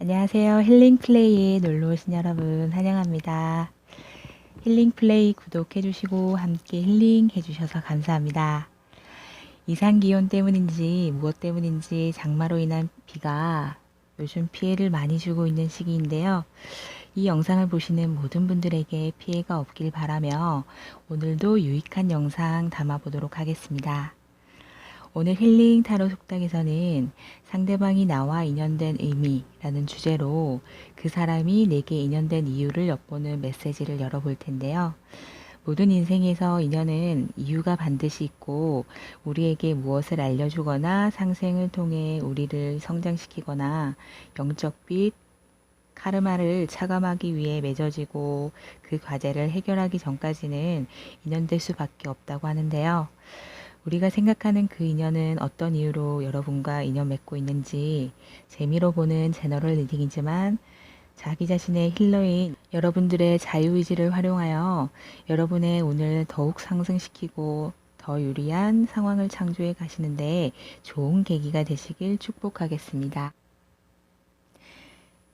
안녕하세요. 힐링플레이에 놀러 오신 여러분 환영합니다. 힐링플레이 구독해주시고 함께 힐링해주셔서 감사합니다. 이상기온 때문인지 무엇 때문인지 장마로 인한 비가 요즘 피해를 많이 주고 있는 시기인데요. 이 영상을 보시는 모든 분들에게 피해가 없길 바라며 오늘도 유익한 영상 담아보도록 하겠습니다. 오늘 힐링 타로 속닥에서는 상대방이 나와 인연된 의미라는 주제로 그 사람이 내게 인연된 이유를 엿보는 메시지를 열어볼 텐데요. 모든 인생에서 인연은 이유가 반드시 있고 우리에게 무엇을 알려주거나 상생을 통해 우리를 성장시키거나 영적 빛, 카르마를 차감하기 위해 맺어지고 그 과제를 해결하기 전까지는 인연될 수밖에 없다고 하는데요. 우리가 생각하는 그 인연은 어떤 이유로 여러분과 인연 맺고 있는지 재미로 보는 제너럴 리딩이지만 자기 자신의 힐러인 여러분들의 자유의지를 활용하여 여러분의 운을 더욱 상승시키고 더 유리한 상황을 창조해 가시는데 좋은 계기가 되시길 축복하겠습니다.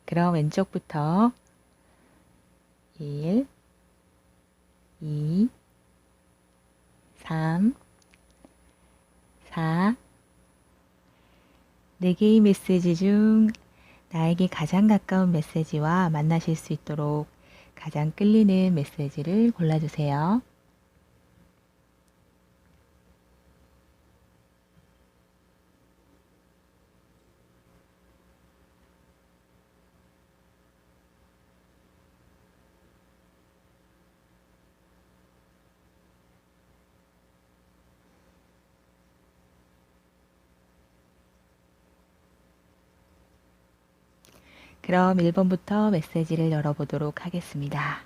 그럼 왼쪽부터 1, 2, 3, 4. 4개의 메시지 중 나에게 가장 가까운 메시지와 만나실 수 있도록 가장 끌리는 메시지를 골라주세요. 그럼 1번부터 메시지를 열어보도록 하겠습니다.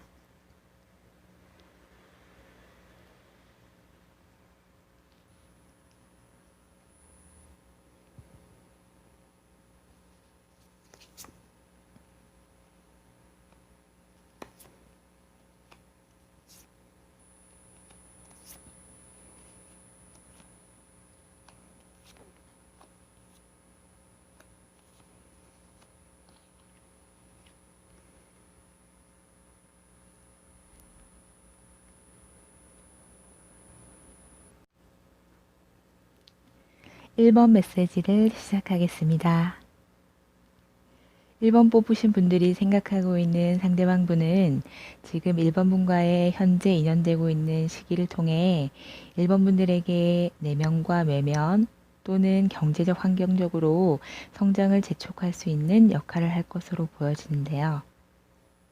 1번 메시지를 시작하겠습니다. 1번 뽑으신 분들이 생각하고 있는 상대방 분은 지금 1번 분과의 현재 인연되고 있는 시기를 통해 1번 분들에게 내면과 외면 또는 경제적 환경적으로 성장을 재촉할 수 있는 역할을 할 것으로 보여지는데요.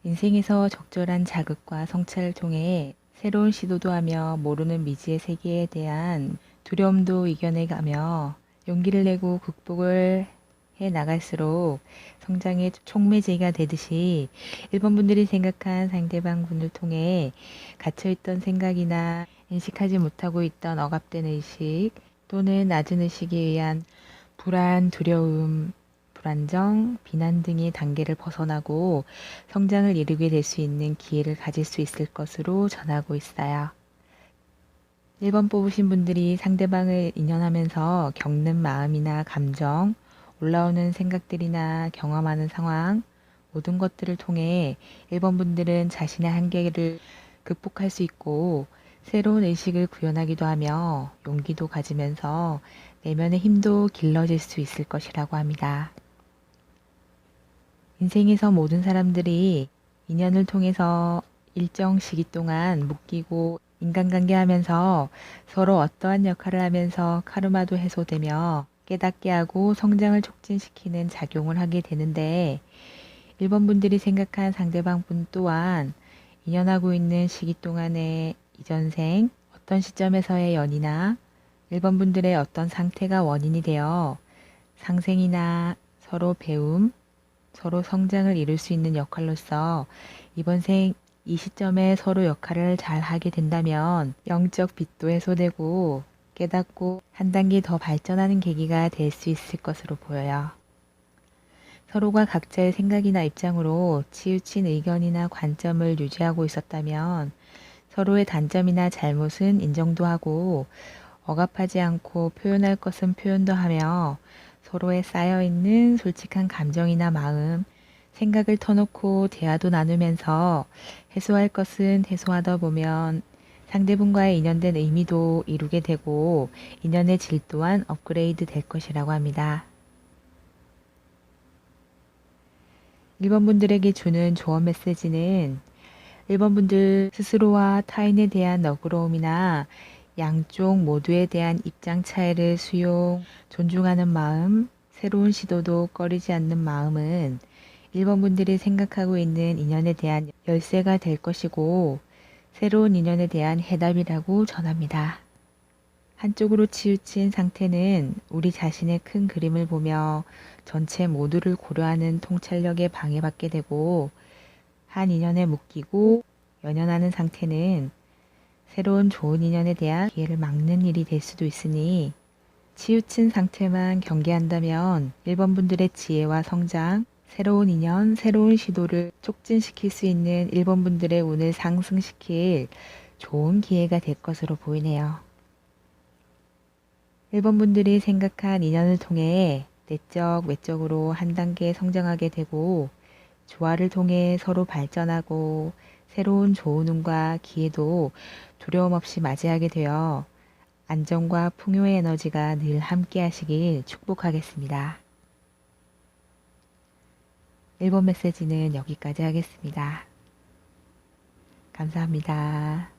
인생에서 적절한 자극과 성찰을 통해 새로운 시도도 하며 모르는 미지의 세계에 대한 두려움도 이겨내가며 용기를 내고 극복을 해 나갈수록 성장의 촉매제가 되듯이 1번 분들이 생각한 상대방 분을 통해 갇혀있던 생각이나 인식하지 못하고 있던 억압된 의식 또는 낮은 의식에 의한 불안, 두려움, 불안정, 비난 등의 단계를 벗어나고 성장을 이루게 될 수 있는 기회를 가질 수 있을 것으로 전하고 있어요. 1번 뽑으신 분들이 상대방을 인연하면서 겪는 마음이나 감정, 올라오는 생각들이나 경험하는 상황, 모든 것들을 통해 1번 분들은 자신의 한계를 극복할 수 있고 새로운 의식을 구현하기도 하며 용기도 가지면서 내면의 힘도 길러질 수 있을 것이라고 합니다. 인생에서 모든 사람들이 인연을 통해서 일정 시기 동안 묶이고 인간관계 하면서 서로 어떠한 역할을 하면서 카르마도 해소되며 깨닫게 하고 성장을 촉진시키는 작용을 하게 되는데 1번 분들이 생각한 상대방 분 또한 인연하고 있는 시기 동안의 이전생 어떤 시점에서의 연이나 1번 분들의 어떤 상태가 원인이 되어 상생이나 서로 배움, 서로 성장을 이룰 수 있는 역할로서 이번 생 이 시점에 서로 역할을 잘 하게 된다면 영적 빛도 해소되고 깨닫고 한 단계 더 발전하는 계기가 될 수 있을 것으로 보여요. 서로가 각자의 생각이나 입장으로 치우친 의견이나 관점을 유지하고 있었다면 서로의 단점이나 잘못은 인정도 하고 억압하지 않고 표현할 것은 표현도 하며 서로에 쌓여있는 솔직한 감정이나 마음, 생각을 터놓고 대화도 나누면서 해소할 것은 해소하다 보면 상대분과의 인연된 의미도 이루게 되고 인연의 질 또한 업그레이드 될 것이라고 합니다. 1번 분들에게 주는 조언 메시지는 1번 분들 스스로와 타인에 대한 너그러움이나 양쪽 모두에 대한 입장 차이를 수용, 존중하는 마음, 새로운 시도도 꺼리지 않는 마음은 1번 분들이 생각하고 있는 인연에 대한 열쇠가 될 것이고 새로운 인연에 대한 해답이라고 전합니다. 한쪽으로 치우친 상태는 우리 자신의 큰 그림을 보며 전체 모두를 고려하는 통찰력에 방해받게 되고 한 인연에 묶이고 연연하는 상태는 새로운 좋은 인연에 대한 기회를 막는 일이 될 수도 있으니 치우친 상태만 경계한다면 1번 분들의 지혜와 성장, 새로운 인연, 새로운 시도를 촉진시킬 수 있는 1번 분들의 운을 상승시킬 좋은 기회가 될 것으로 보이네요. 1번 분들이 생각한 인연을 통해 내적, 외적으로 한 단계 성장하게 되고 조화를 통해 서로 발전하고 새로운 좋은 운과 기회도 두려움 없이 맞이하게 되어 안정과 풍요의 에너지가 늘 함께 하시길 축복하겠습니다. 1번 메시지는 여기까지 하겠습니다. 감사합니다.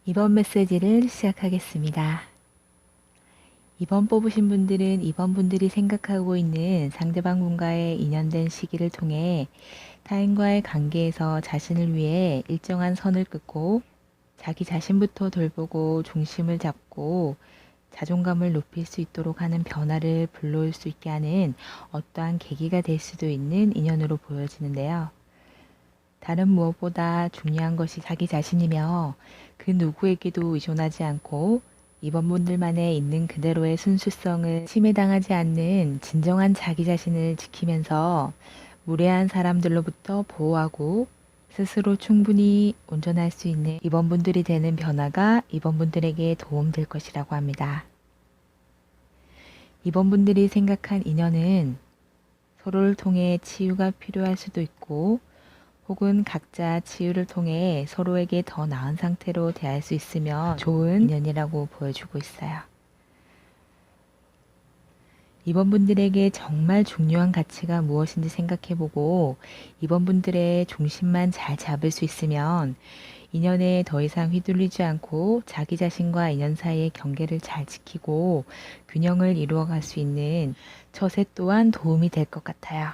이번 메시지를 시작하겠습니다. 2번 뽑으신 분들은 2번 분들이 생각하고 있는 상대방 분과의 인연된 시기를 통해 타인과의 관계에서 자신을 위해 일정한 선을 긋고 자기 자신부터 돌보고 중심을 잡고 자존감을 높일 수 있도록 하는 변화를 불러올 수 있게 하는 어떠한 계기가 될 수도 있는 인연으로 보여지는데요. 다른 무엇보다 중요한 것이 자기 자신이며 그 누구에게도 의존하지 않고 이번 분들만의 있는 그대로의 순수성을 침해당하지 않는 진정한 자기 자신을 지키면서 무례한 사람들로부터 보호하고 스스로 충분히 온전할 수 있는 이번 분들이 되는 변화가 이번 분들에게 도움될 것이라고 합니다. 이번 분들이 생각한 인연은 서로를 통해 치유가 필요할 수도 있고 혹은 각자 치유를 통해 서로에게 더 나은 상태로 대할 수 있으면 좋은 인연이라고 보여주고 있어요. 이번 분들에게 정말 중요한 가치가 무엇인지 생각해보고 이번 분들의 중심만 잘 잡을 수 있으면 인연에 더 이상 휘둘리지 않고 자기 자신과 인연 사이의 경계를 잘 지키고 균형을 이루어갈 수 있는 처세 또한 도움이 될 것 같아요.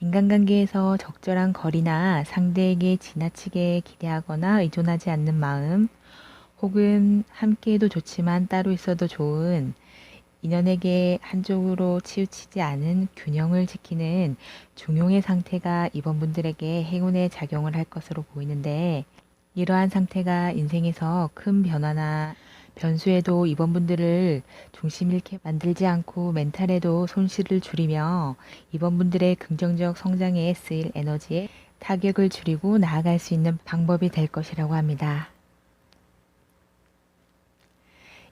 인간관계에서 적절한 거리나 상대에게 지나치게 기대하거나 의존하지 않는 마음, 혹은 함께해도 좋지만 따로 있어도 좋은 인연에게 한쪽으로 치우치지 않은 균형을 지키는 중용의 상태가 이번 분들에게 행운의 작용을 할 것으로 보이는데 이러한 상태가 인생에서 큰 변화나 변수에도 이번 분들을 중심 잃게 만들지 않고 멘탈에도 손실을 줄이며 이번 분들의 긍정적 성장에 쓰일 에너지에 타격을 줄이고 나아갈 수 있는 방법이 될 것이라고 합니다.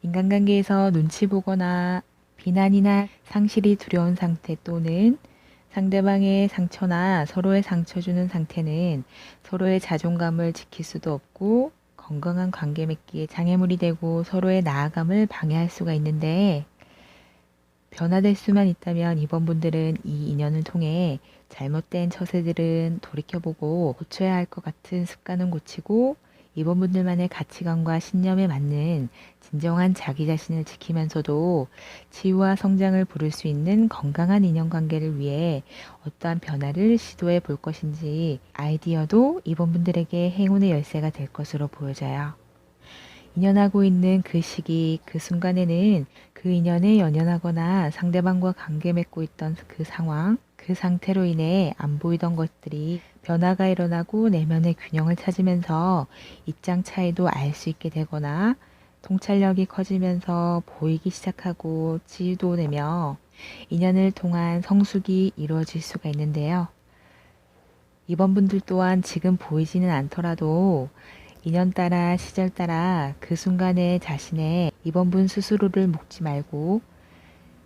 인간관계에서 눈치 보거나 비난이나 상실이 두려운 상태 또는 상대방의 상처나 서로의 상처 주는 상태는 서로의 자존감을 지킬 수도 없고 건강한 관계 맺기에 장애물이 되고 서로의 나아감을 방해할 수가 있는데 변화될 수만 있다면 이번 분들은 이 인연을 통해 잘못된 처세들은 돌이켜보고 고쳐야 할 것 같은 습관은 고치고 이번 분들만의 가치관과 신념에 맞는 진정한 자기 자신을 지키면서도 치유와 성장을 부를 수 있는 건강한 인연관계를 위해 어떠한 변화를 시도해 볼 것인지 아이디어도 이번 분들에게 행운의 열쇠가 될 것으로 보여져요. 인연하고 있는 그 시기, 그 순간에는 그 인연에 연연하거나 상대방과 관계 맺고 있던 그 상황, 그 상태로 인해 안 보이던 것들이 변화가 일어나고 내면의 균형을 찾으면서 입장 차이도 알 수 있게 되거나 통찰력이 커지면서 보이기 시작하고 치유도 되며 인연을 통한 성숙이 이루어질 수가 있는데요. 이번 분들 또한 지금 보이지는 않더라도 인연 따라 시절 따라 그 순간에 자신의 이번 분 스스로를 묶지 말고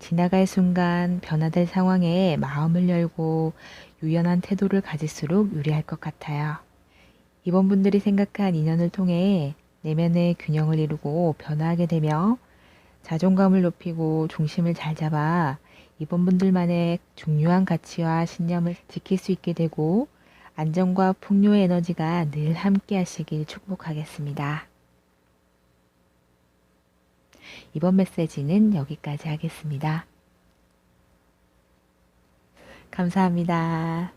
지나갈 순간 변화될 상황에 마음을 열고 유연한 태도를 가질수록 유리할 것 같아요. 이번 분들이 생각한 인연을 통해 내면의 균형을 이루고 변화하게 되며 자존감을 높이고 중심을 잘 잡아 이번 분들만의 중요한 가치와 신념을 지킬 수 있게 되고 안정과 풍요의 에너지가 늘 함께 하시길 축복하겠습니다. 이번 메시지는 여기까지 하겠습니다. 감사합니다.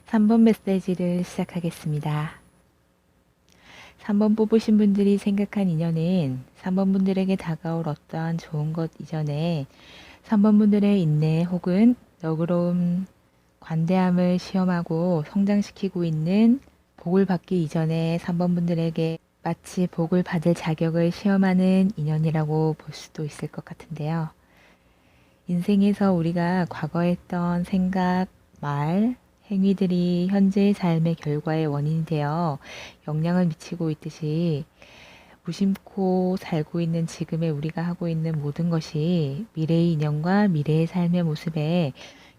3번 메시지를 시작하겠습니다. 3번 뽑으신 분들이 생각한 인연은 3번 분들에게 다가올 어떠한 좋은 것 이전에 3번 분들의 인내 혹은 너그러움, 관대함을 시험하고 성장시키고 있는 복을 받기 이전에 3번 분들에게 마치 복을 받을 자격을 시험하는 인연이라고 볼 수도 있을 것 같은데요. 인생에서 우리가 과거에 했던 생각, 말, 행위들이 현재의 삶의 결과의 원인이 되어 영향을 미치고 있듯이 무심코 살고 있는 지금의 우리가 하고 있는 모든 것이 미래의 인연과 미래의 삶의 모습에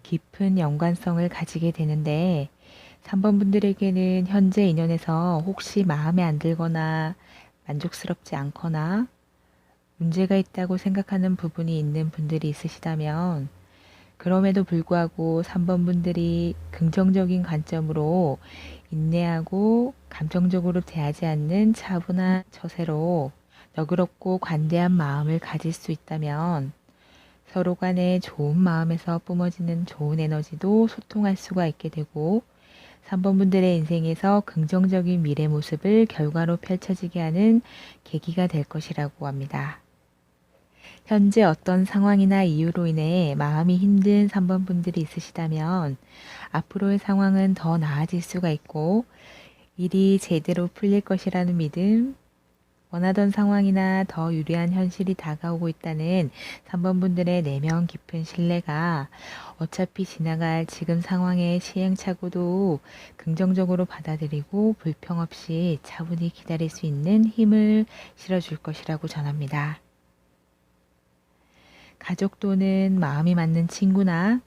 깊은 연관성을 가지게 되는데 3번 분들에게는 현재 인연에서 혹시 마음에 안 들거나 만족스럽지 않거나 문제가 있다고 생각하는 부분이 있는 분들이 있으시다면 그럼에도 불구하고 3번 분들이 긍정적인 관점으로 인내하고 감정적으로 대하지 않는 차분한 처세로 너그럽고 관대한 마음을 가질 수 있다면 서로 간에 좋은 마음에서 뿜어지는 좋은 에너지도 소통할 수가 있게 되고 3번 분들의 인생에서 긍정적인 미래 모습을 결과로 펼쳐지게 하는 계기가 될 것이라고 합니다. 현재 어떤 상황이나 이유로 인해 마음이 힘든 3번 분들이 있으시다면 앞으로의 상황은 더 나아질 수가 있고 일이 제대로 풀릴 것이라는 믿음, 원하던 상황이나 더 유리한 현실이 다가오고 있다는 3번 분들의 내면 깊은 신뢰가 어차피 지나갈 지금 상황의 시행착오도 긍정적으로 받아들이고 불평 없이 차분히 기다릴 수 있는 힘을 실어줄 것이라고 전합니다. 가족 또는 마음이 맞는 친구나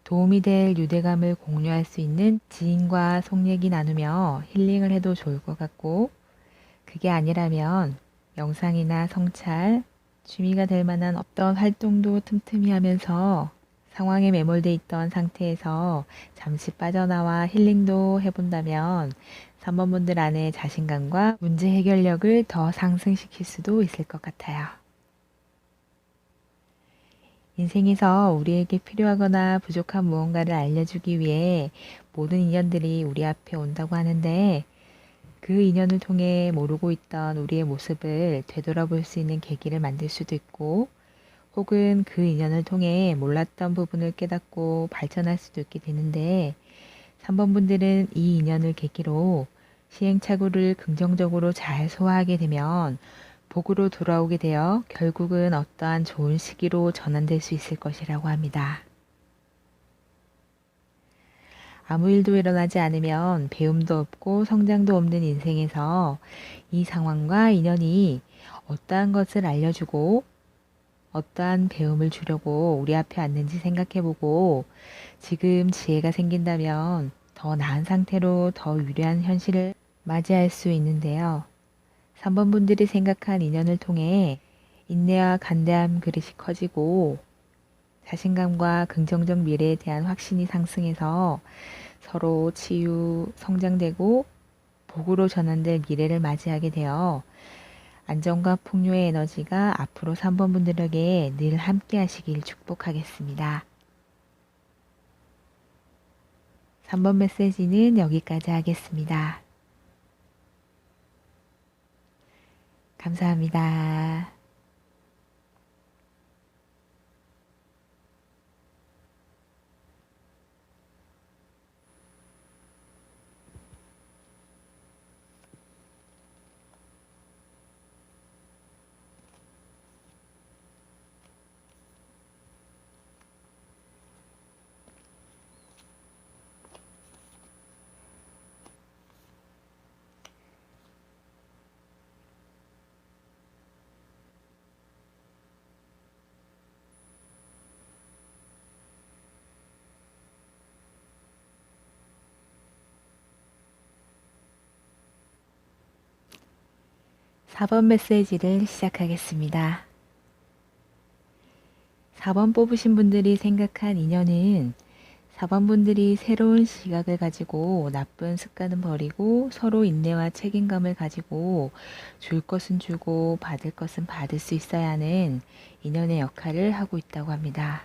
도움이 될 유대감을 공유할 수 있는 지인과 속 얘기 나누며 힐링을 해도 좋을 것 같고 그게 아니라면 명상이나 성찰, 취미가 될 만한 어떤 활동도 틈틈이 하면서 상황에 매몰돼 있던 상태에서 잠시 빠져나와 힐링도 해본다면 3번 분들 안에 자신감과 문제 해결력을 더 상승시킬 수도 있을 것 같아요. 인생에서 우리에게 필요하거나 부족한 무언가를 알려주기 위해 모든 인연들이 우리 앞에 온다고 하는데 그 인연을 통해 모르고 있던 우리의 모습을 되돌아볼 수 있는 계기를 만들 수도 있고 혹은 그 인연을 통해 몰랐던 부분을 깨닫고 발전할 수도 있게 되는데 3번 분들은 이 인연을 계기로 시행착오를 긍정적으로 잘 소화하게 되면 복으로 돌아오게 되어 결국은 어떠한 좋은 시기로 전환될 수 있을 것이라고 합니다. 아무 일도 일어나지 않으면 배움도 없고 성장도 없는 인생에서 이 상황과 인연이 어떠한 것을 알려주고 어떠한 배움을 주려고 우리 앞에 왔는지 생각해보고 지금 지혜가 생긴다면 더 나은 상태로 더 유리한 현실을 맞이할 수 있는데요. 3번 분들이 생각한 인연을 통해 인내와 간대함 그릇이 커지고 자신감과 긍정적 미래에 대한 확신이 상승해서 서로 치유, 성장되고 복으로 전환될 미래를 맞이하게 되어 안정과 풍요의 에너지가 앞으로 3번 분들에게 늘 함께 하시길 축복하겠습니다. 3번 메시지는 여기까지 하겠습니다. 감사합니다. 4번 메시지를 시작하겠습니다. 4번 뽑으신 분들이 생각한 인연은 4번 분들이 새로운 시각을 가지고 나쁜 습관은 버리고 서로 인내와 책임감을 가지고 줄 것은 주고 받을 것은 받을 수 있어야 하는 인연의 역할을 하고 있다고 합니다.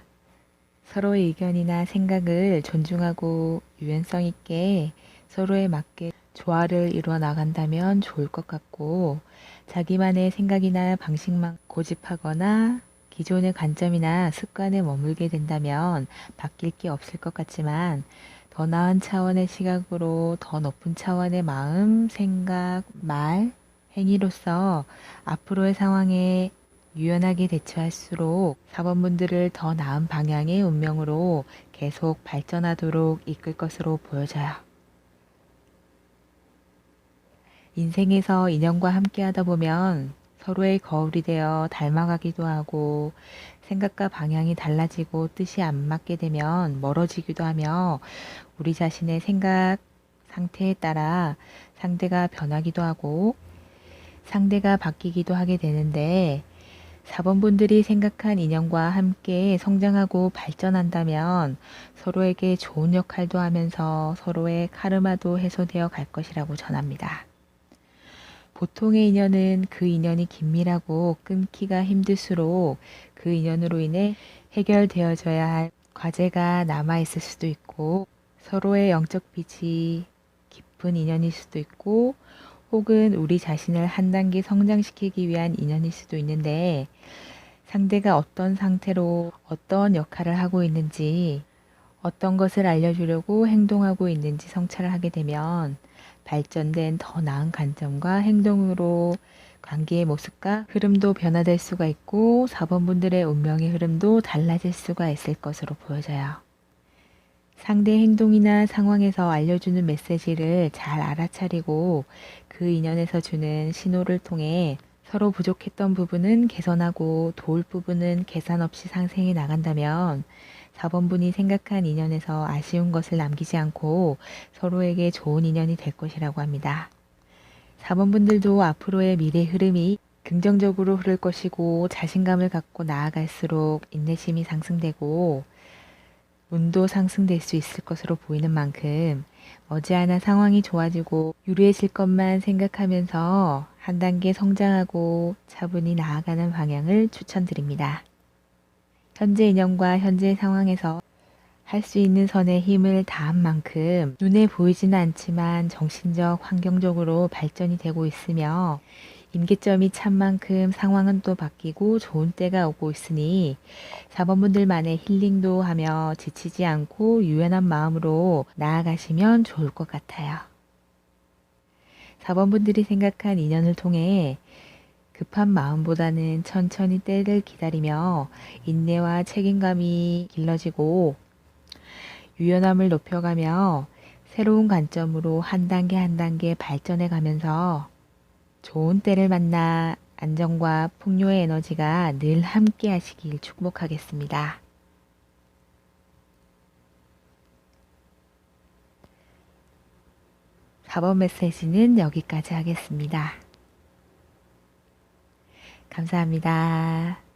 서로의 의견이나 생각을 존중하고 유연성 있게 서로에 맞게 조화를 이루어 나간다면 좋을 것 같고 자기만의 생각이나 방식만 고집하거나 기존의 관점이나 습관에 머물게 된다면 바뀔 게 없을 것 같지만 더 나은 차원의 시각으로 더 높은 차원의 마음, 생각, 말, 행위로서 앞으로의 상황에 유연하게 대처할수록 4번 분들을 더 나은 방향의 운명으로 계속 발전하도록 이끌 것으로 보여져요. 인생에서 인연과 함께 하다 보면 서로의 거울이 되어 닮아가기도 하고 생각과 방향이 달라지고 뜻이 안 맞게 되면 멀어지기도 하며 우리 자신의 생각 상태에 따라 상대가 변하기도 하고 상대가 바뀌기도 하게 되는데 4번 분들이 생각한 인연과 함께 성장하고 발전한다면 서로에게 좋은 역할도 하면서 서로의 카르마도 해소되어 갈 것이라고 전합니다. 보통의 인연은 그 인연이 긴밀하고 끊기가 힘들수록 그 인연으로 인해 해결되어져야 할 과제가 남아있을 수도 있고 서로의 영적 빛이 깊은 인연일 수도 있고 혹은 우리 자신을 한 단계 성장시키기 위한 인연일 수도 있는데 상대가 어떤 상태로 어떤 역할을 하고 있는지 어떤 것을 알려주려고 행동하고 있는지 성찰을 하게 되면 발전된 더 나은 관점과 행동으로 관계의 모습과 흐름도 변화될 수가 있고 4번 분들의 운명의 흐름도 달라질 수가 있을 것으로 보여져요. 상대 행동이나 상황에서 알려주는 메시지를 잘 알아차리고 그 인연에서 주는 신호를 통해 서로 부족했던 부분은 개선하고 도울 부분은 계산 없이 상생해 나간다면 4번 분이 생각한 인연에서 아쉬운 것을 남기지 않고 서로에게 좋은 인연이 될 것이라고 합니다. 4번 분들도 앞으로의 미래 흐름이 긍정적으로 흐를 것이고 자신감을 갖고 나아갈수록 인내심이 상승되고 운도 상승될 수 있을 것으로 보이는 만큼 머지않아 상황이 좋아지고 유리해질 것만 생각하면서 한 단계 성장하고 차분히 나아가는 방향을 추천드립니다. 현재 인연과 현재 상황에서 할 수 있는 선에 힘을 다한 만큼 눈에 보이지는 않지만 정신적, 환경적으로 발전이 되고 있으며 임계점이 찬 만큼 상황은 또 바뀌고 좋은 때가 오고 있으니 4번 분들만의 힐링도 하며 지치지 않고 유연한 마음으로 나아가시면 좋을 것 같아요. 4번 분들이 생각한 인연을 통해 급한 마음보다는 천천히 때를 기다리며 인내와 책임감이 길러지고 유연함을 높여가며 새로운 관점으로 한 단계 한 단계 발전해 가면서 좋은 때를 만나 안정과 풍요의 에너지가 늘 함께 하시길 축복하겠습니다. 4번 메시지는 여기까지 하겠습니다. 감사합니다.